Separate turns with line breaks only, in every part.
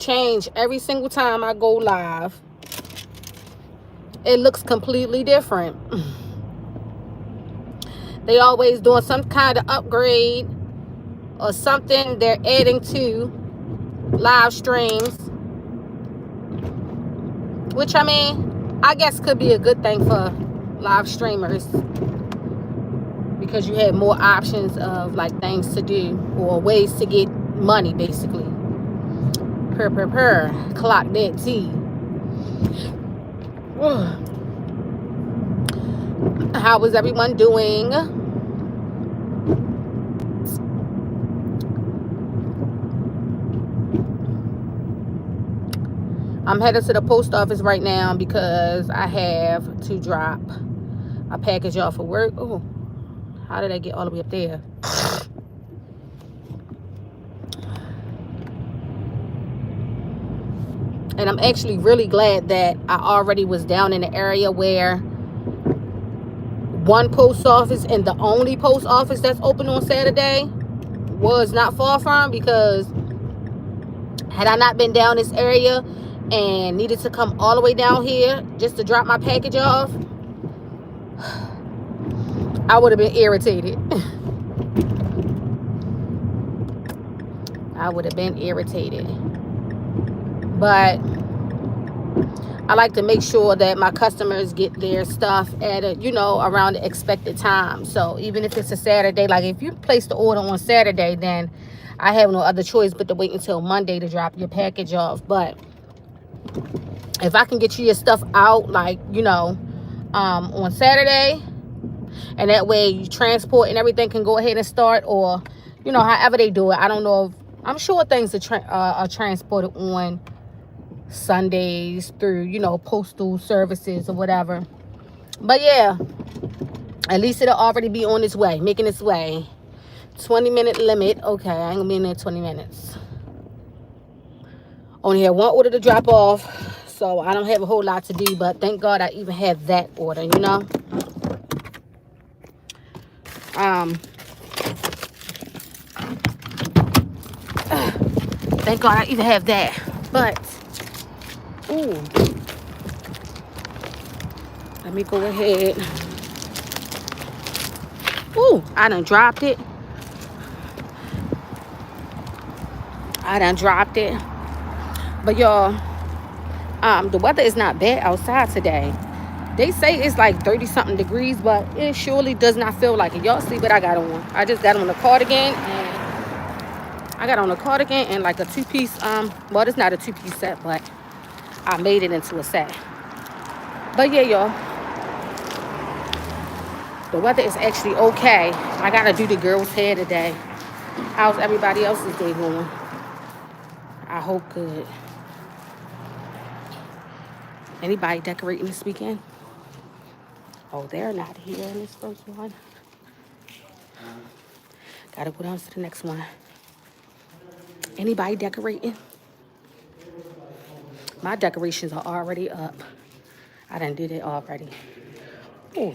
change every single time I go live. It looks completely different. They always doing some kind of upgrade or something they're adding to live streams, which I mean, I guess could be a good thing for live streamers because you have more options of like things to do or ways to get money basically. Clock that T. How is everyone doing? I'm headed to the post office right now because I have to drop a package off of work. Oh, how did I get all the way up there? And I'm actually really glad that I already was down in the area where one post office and the only post office that's open on Saturday was not far from, because had I not been down this area and needed to come all the way down here just to drop my package off, I would have been irritated. I would have been irritated. But I like to make sure that my customers get their stuff at a, around the expected time. So even if it's a Saturday, like if you place the order on Saturday, then I have no other choice but to wait until Monday to drop your package off. But if I can get you your stuff out, like, on Saturday, and that way you transport and everything can go ahead and start, or, however they do it. I don't know if, I'm sure things are transported on Sundays through, postal services or whatever. But yeah, at least it'll already be on its way, making its way. 20-minute limit. Okay, I ain't gonna be in there 20 minutes. Only have one order to drop off, so I don't have a whole lot to do, but thank God I even have that order, thank God I even have that. But ooh, let me go ahead. Ooh, I done dropped it. But y'all, the weather is not bad outside today. They say it's like 30 something degrees, but it surely does not feel like it. Y'all see what I got on? I just got on a cardigan, and like a two-piece, well, it's not a two-piece set, but I made it into a set. But yeah, y'all, the weather is actually okay. I gotta do the girl's hair today. How's everybody else's day going? I hope good. Anybody decorating this weekend? Oh, they're not here in this first one. Gotta go down to the next one. Anybody decorating? My decorations are already up. I done did it already. Oh,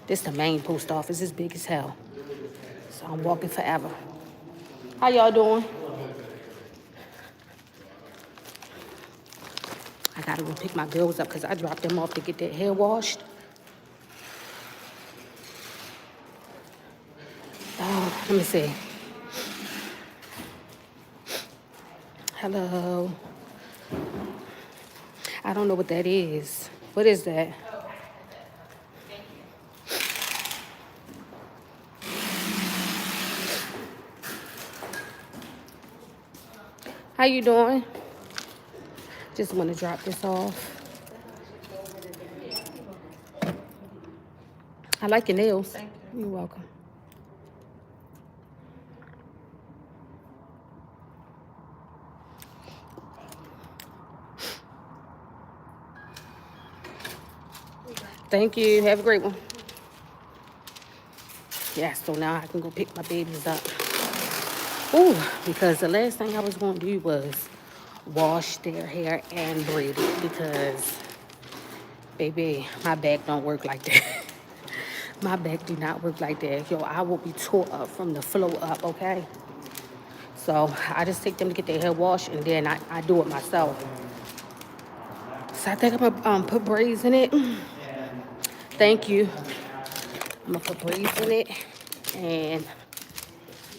this the main post office. It's big as hell. So I'm walking forever. How y'all doing? I gotta go pick my girls up because I dropped them off to get their hair washed. Oh, let me see. Hello. I don't know what that is. What is that? How you doing? Just want to drop this off. I like your nails. Thank you. You're welcome. Thank you. Have a great one. Yeah, so now I can go pick my babies up. Ooh, because the last thing I was going to do was wash their hair and braid it, because, baby, my back don't work like that. My back do not work like that. Yo, I will be tore up from the flow up, okay? So I just take them to get their hair washed, and then I do it myself. So I think I'm gonna put braids in it. Thank you. I'm gonna put braids in it, and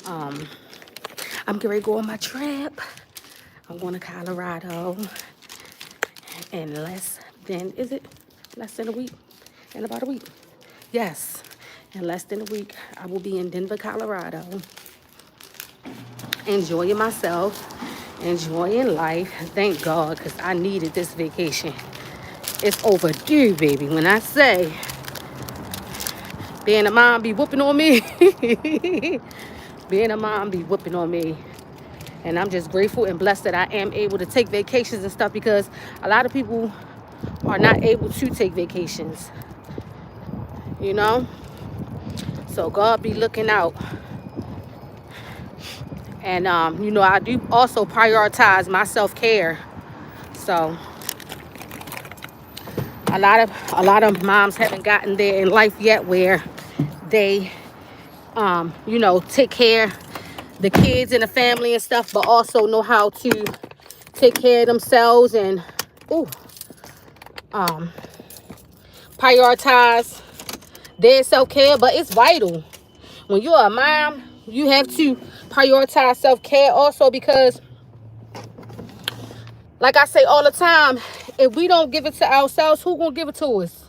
I'm getting ready to go on my trip. I'm going to Colorado in less than a week? In about a week. Yes, in less than a week, I will be in Denver, Colorado, enjoying myself, enjoying life. Thank God, because I needed this vacation. It's overdue, baby. When I say being a mom be whooping on me, being a mom be whooping on me. And I'm just grateful and blessed that I am able to take vacations and stuff, because a lot of people are not able to take vacations, you know? So God be looking out. And, I do also prioritize my self-care. So a lot of moms haven't gotten there in life yet where they, take care of the kids and the family and stuff, but also know how to take care of themselves and, prioritize their self-care. But it's vital. When you're a mom, you have to prioritize self-care also, because like I say all the time, if we don't give it to ourselves, who gonna give it to us?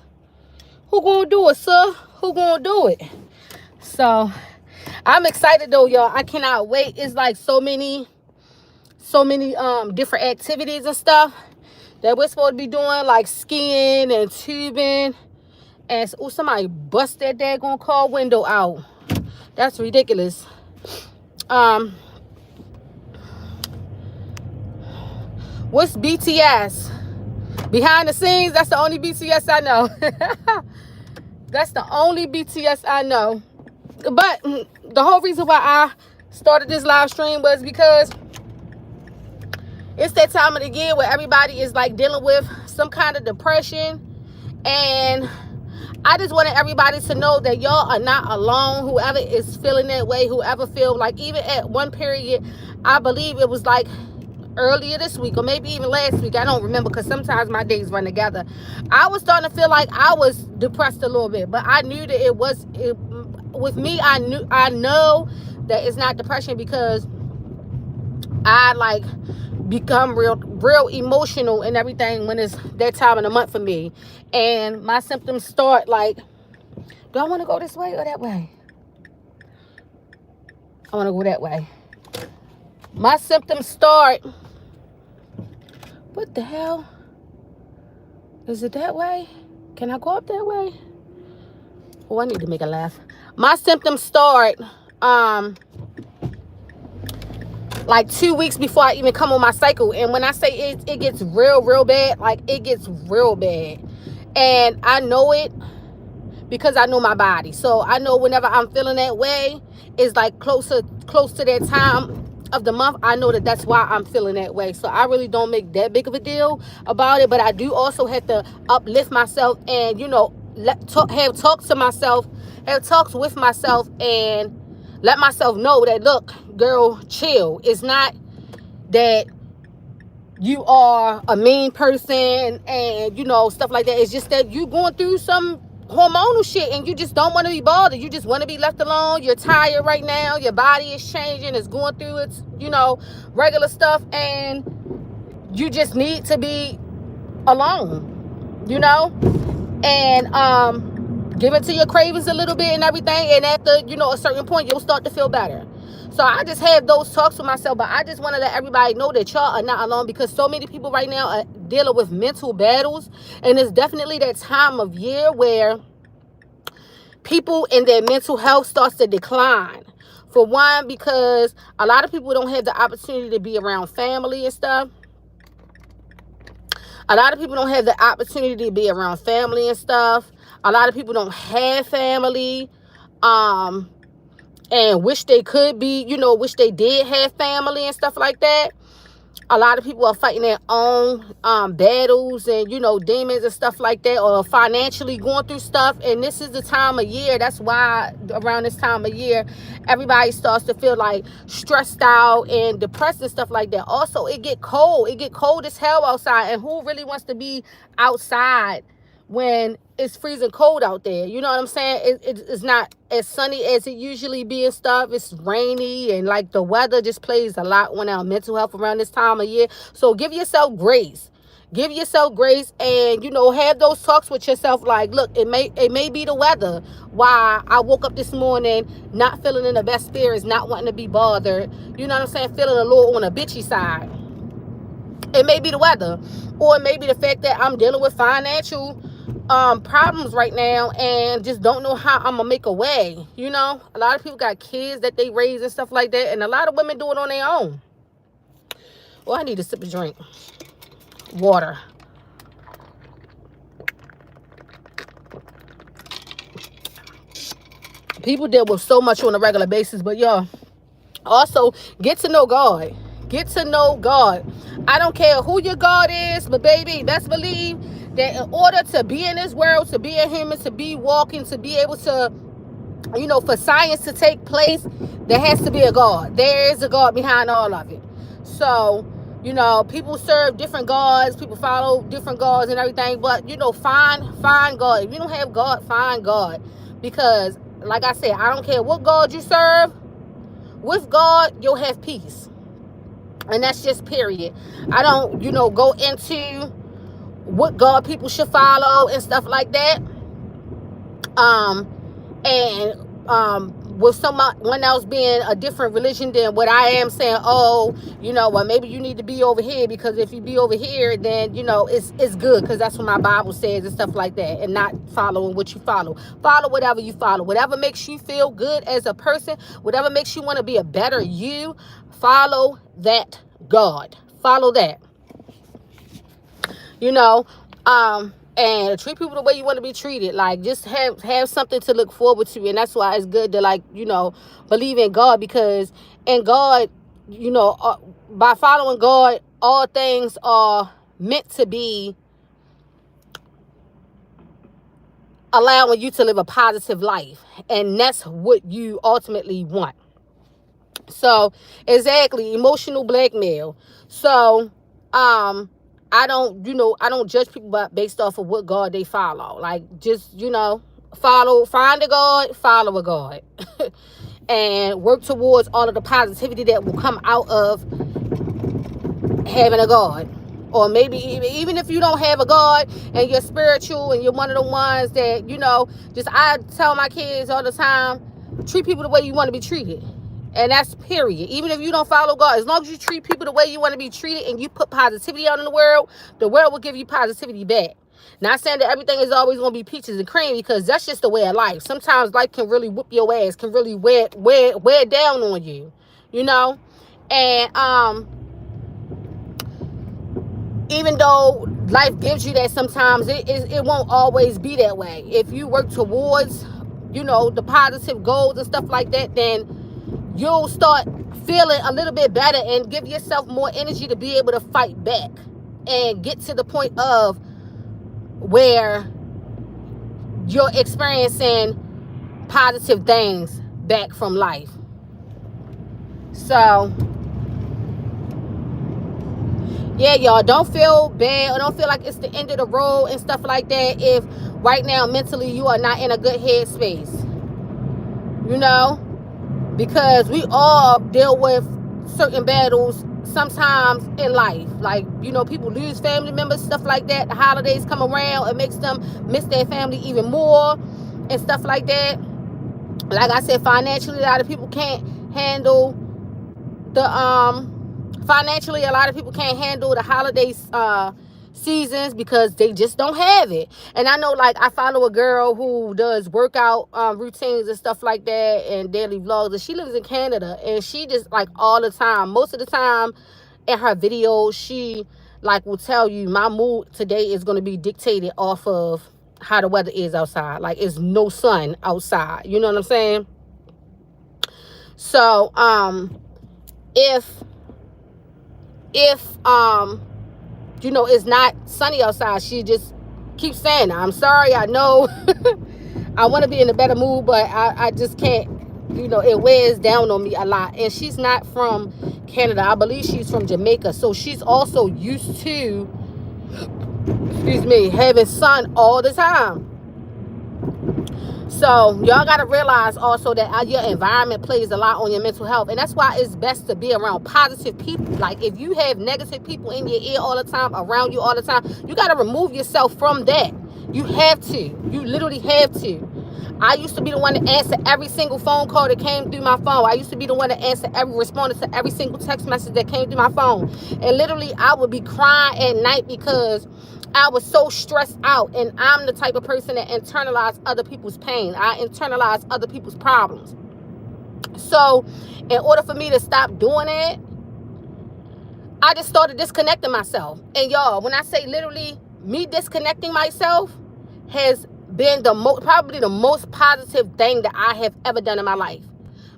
Who gonna do it, sir? Who gonna do it? So I'm excited though, y'all. I cannot wait. It's like so many different activities and stuff that we're supposed to be doing, like skiing and tubing. And somebody bust that daggone car window out. That's ridiculous. What's BTS? Behind the scenes, that's the only BTS I know. That's the only BTS I know. But the whole reason why I started this live stream was because it's that time of the year where everybody is like dealing with some kind of depression. And I just wanted everybody to know that y'all are not alone. Whoever is feeling that way, whoever feel like, even at one period, I believe it was like earlier this week or maybe even last week, I don't remember, because sometimes my days run together, I was starting to feel like I was depressed a little bit. But I knew that with me, I know that it's not depression, because I like become real emotional and everything when it's that time of the month for me. And my symptoms start like, do I want to go this way or that way? I want to go that way. My symptoms start, what the hell? Is it that way? Can I go up that way? Oh, I need to make a laugh. My symptoms start like 2 weeks before I even come on my cycle. And when I say it gets real bad, like it gets real bad. And I know it because I know my body. So I know whenever I'm feeling that way, it's like close to that time of the month. I know that that's why I'm feeling that way. So I really don't make that big of a deal about it. But I do also have to uplift myself and, have talks to myself, have talks with myself, and let myself know that, look, girl, chill. It's not that you are a mean person and, stuff like that. It's just that you going through some hormonal shit and you just don't want to be bothered. You just want to be left alone. You're tired right now. Your body is changing. It's going through its, regular stuff. And you just need to be alone, and give it to your cravings a little bit and everything. And after, a certain point, you'll start to feel better. So I just have those talks with myself, but I just want to let everybody know that y'all are not alone, because so many people right now are dealing with mental battles. And it's definitely that time of year where people and their mental health starts to decline. For one, because a lot of people don't have the opportunity to be around family and stuff. A lot of people don't have the opportunity to be around family and stuff. A lot of people don't have family. And wish they could be, wish they did have family and stuff like that. a lot of people are fighting their own battles and, demons and stuff like that, or financially going through stuff. And this is the time of year. That's why around this time of year, everybody starts to feel like stressed out and depressed and stuff like that. Also, it get cold. It get cold as hell outside. And who really wants to be outside when it's freezing cold out there? You know what I'm saying? It's not as sunny as it usually be and stuff. It's rainy, and like the weather just plays a lot on our mental health around this time of year. So give yourself grace. Give yourself grace, and have those talks with yourself. Like, look, it may be the weather why I woke up this morning not feeling in the best spirits, not wanting to be bothered. You know what I'm saying? Feeling a little on a bitchy side. It may be the weather, or it may be the fact that I'm dealing with financial problems right now and just don't know how I'm gonna make a way. A lot of people got kids that they raise and stuff like that, and a lot of women do it on their own. Well, I need a sip of drink. Water. People deal with so much on a regular basis, but y'all, also get to know God. Get to know God. I don't care who your God is, but baby, best believe that in order to be in this world, to be a human, to be walking, to be able to, for science to take place, there has to be a God. There is a God behind all of it. So, people serve different gods, people follow different gods and everything, but, find God. If you don't have God, find God. Because, like I said, I don't care what God you serve, with God, you'll have peace. And that's just period. I don't, go into what God people should follow and stuff like that. With someone else being a different religion than what I am, saying, well, maybe you need to be over here, because if you be over here, then, it's good, because that's what my Bible says and stuff like that, and not following what you follow. Follow whatever you follow. Whatever makes you feel good as a person, whatever makes you want to be a better you, follow that God. Follow that. And treat people the way you want to be treated. Like, just have something to look forward to. And that's why it's good to, believe in God, because in God, by following God, all things are meant to be allowing you to live a positive life. And that's what you ultimately want. So, exactly, emotional blackmail. So, I don't judge people based off of what God they follow. Like, just, find a God, follow a God. And work towards all of the positivity that will come out of having a God. Or maybe even if you don't have a God and you're spiritual and you're one of the ones that, I tell my kids all the time, treat people the way you want to be treated. And that's period. Even if you don't follow God, as long as you treat people the way you want to be treated and you put positivity out in the world will give you positivity back. Not saying that everything is always going to be peaches and cream, because that's just the way of life. Sometimes life can really whoop your ass, can really wear down on you, And even though life gives you that, sometimes it won't always be that way. If you work towards, the positive goals and stuff like that, then you'll start feeling a little bit better and give yourself more energy to be able to fight back and get to the point of where you're experiencing positive things back from life. So, yeah, y'all, don't feel bad or don't feel like it's the end of the road and stuff like that if right now mentally you are not in a good headspace. Because we all deal with certain battles sometimes in life. Like, people lose family members, stuff like that. The holidays come around, it makes them miss their family even more and stuff like that. Like I said, financially, a lot of people can't handle the holidays seasons, because they just don't have it. And I know, like, I follow a girl who does workout routines and stuff like that and daily vlogs, and she lives in Canada, and she just, like, all the time, most of the time in her videos, she, like, will tell you, my mood today is going to be dictated off of how the weather is outside. Like, it's no sun outside, you know what I'm saying? So if if it's not sunny outside, she just keeps saying, I'm sorry, I know. I want to be in a better mood, but I just can't. It wears down on me a lot. And she's not from Canada. I believe she's from Jamaica. So she's also used to, excuse me, having sun all the time. So y'all got to realize also that your environment plays a lot on your mental health. And that's why it's best to be around positive people. Like if you have negative people in your ear all the time, around you all the time, you got to remove yourself from that. You have to. You literally have to. I used to be the one to answer every single phone call that came through my phone. I used to be the one to responded to every single text message that came through my phone. And literally, I would be crying at night because I was so stressed out. And I'm the type of person that internalize other people's pain. I internalize other people's problems. So in order for me to stop doing it, I just started disconnecting myself. And y'all, when I say literally me disconnecting myself has been probably the most positive thing that I have ever done in my life.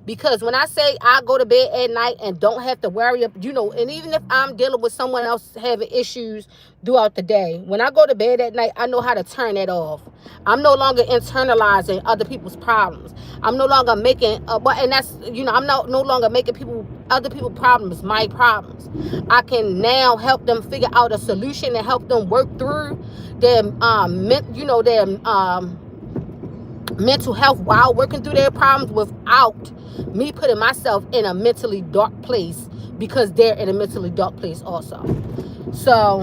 Because when I say I go to bed at night and don't have to worry, and even if I'm dealing with someone else having issues throughout the day, when I go to bed at night, I know how to turn it off. I'm no longer internalizing other people's problems. I'm no longer making, I'm no longer making other people's problems my problems. I can now help them figure out a solution and help them work through their, mental health while working through their problems without me putting myself in a mentally dark place, because they're in a mentally dark place also. So,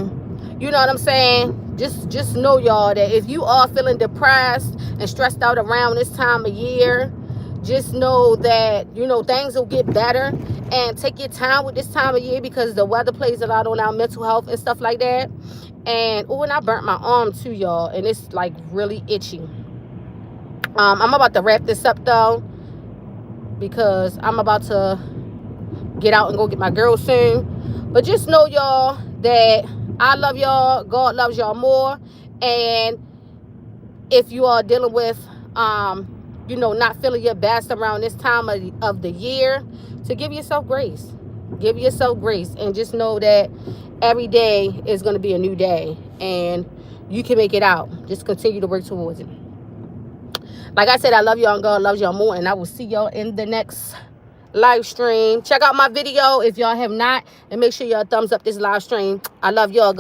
you know what I'm saying? Just know, y'all, that if you are feeling depressed and stressed out around this time of year, just know that, things will get better. And take your time with this time of year, because the weather plays a lot on our mental health and stuff like that. And, and I burnt my arm too, y'all. And it's like really itchy. I'm about to wrap this up though, because I'm about to get out and go get my girl soon. But just know, y'all, that I love y'all. God loves y'all more. And if you are dealing with, not feeling your best around this time of the year, to give yourself grace. Give yourself grace. And just know that every day is going to be a new day. And you can make it out. Just continue to work towards it. Like I said, I love y'all and God loves y'all more. And I will see y'all in the next live stream. Check out my video if y'all have not. And make sure y'all thumbs up this live stream. I love y'all, God.